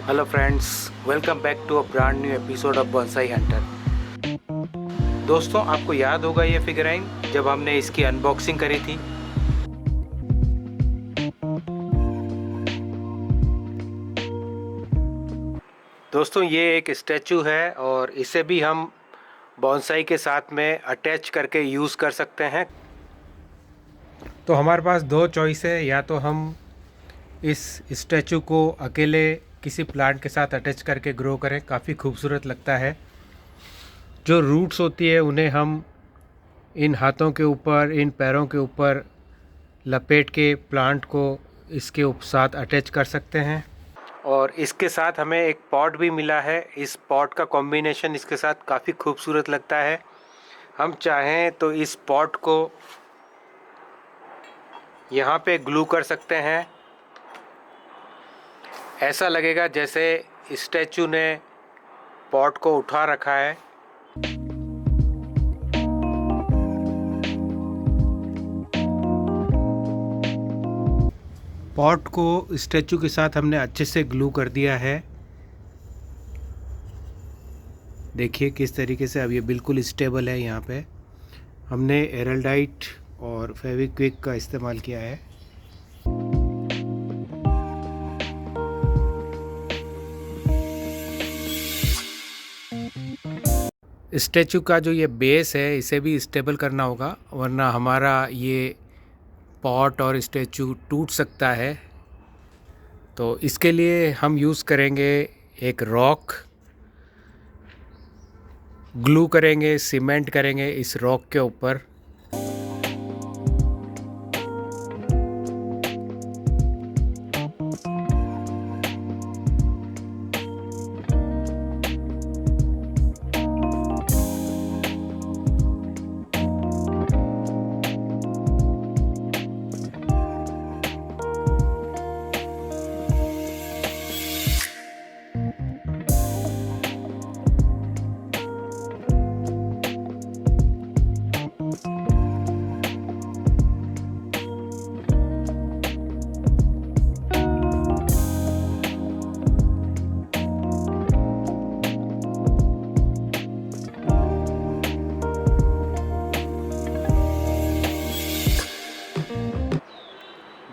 Hello friends, welcome back to a brand new episode of bonsai hunter. दोस्तों, आपको याद होगा ये फिगराइन जब हमने इसकी अनबॉक्सिंग करी थी। दोस्तों, ये एक स्टैचू है और इसे भी हम बॉन्साई के साथ में अटैच करके यूज़ कर सकते हैं। तो हमारे पास दो चॉइस है, या तो हम इस स्टैचू को अकेले किसी प्लांट के साथ अटैच करके ग्रो करें, काफ़ी खूबसूरत लगता है। जो रूट्स होती है उन्हें हम इन हाथों के ऊपर, इन पैरों के ऊपर लपेट के प्लांट को इसके साथ अटैच कर सकते हैं। और इसके साथ हमें एक पॉट भी मिला है। इस पॉट का कॉम्बिनेशन इसके साथ काफ़ी खूबसूरत लगता है। हम चाहें तो इस पॉट को यहाँ पे ग्लू कर सकते हैं। ऐसा लगेगा जैसे स्टैचू ने पॉट को उठा रखा है। पॉट को स्टैचू के साथ हमने अच्छे से ग्लू कर दिया है। देखिए किस तरीके से अब ये बिल्कुल स्टेबल है। यहाँ पे हमने एरल्डाइट और फेविक्विक का इस्तेमाल किया है। स्टैचू का जो ये बेस है इसे भी स्टेबल करना होगा, वरना हमारा ये पॉट और स्टैचू टूट सकता है। तो इसके लिए हम यूज़ करेंगे एक रॉक, ग्लू करेंगे, सीमेंट करेंगे इस रॉक के ऊपर।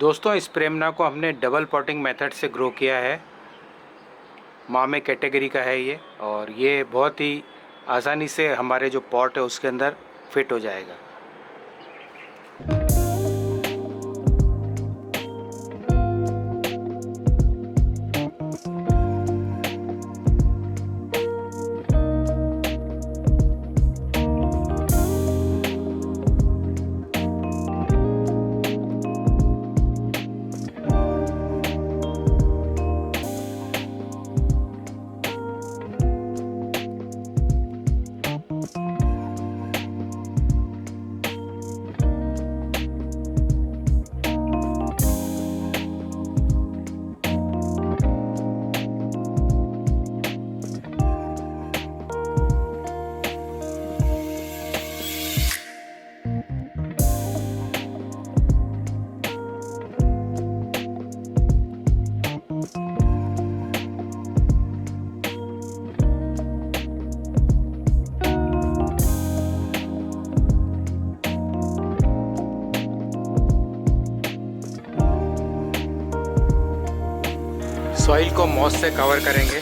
दोस्तों, इस प्रेमना को हमने डबल पॉटिंग मेथड से ग्रो किया है। मामे कैटेगरी का है ये, और ये बहुत ही आसानी से हमारे जो पॉट है उसके अंदर फिट हो जाएगा। सॉइल को मॉस से कवर करेंगे।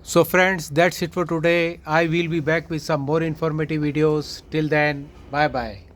So friends, that's it for today. I will be back with some more informative videos. Till then, bye bye.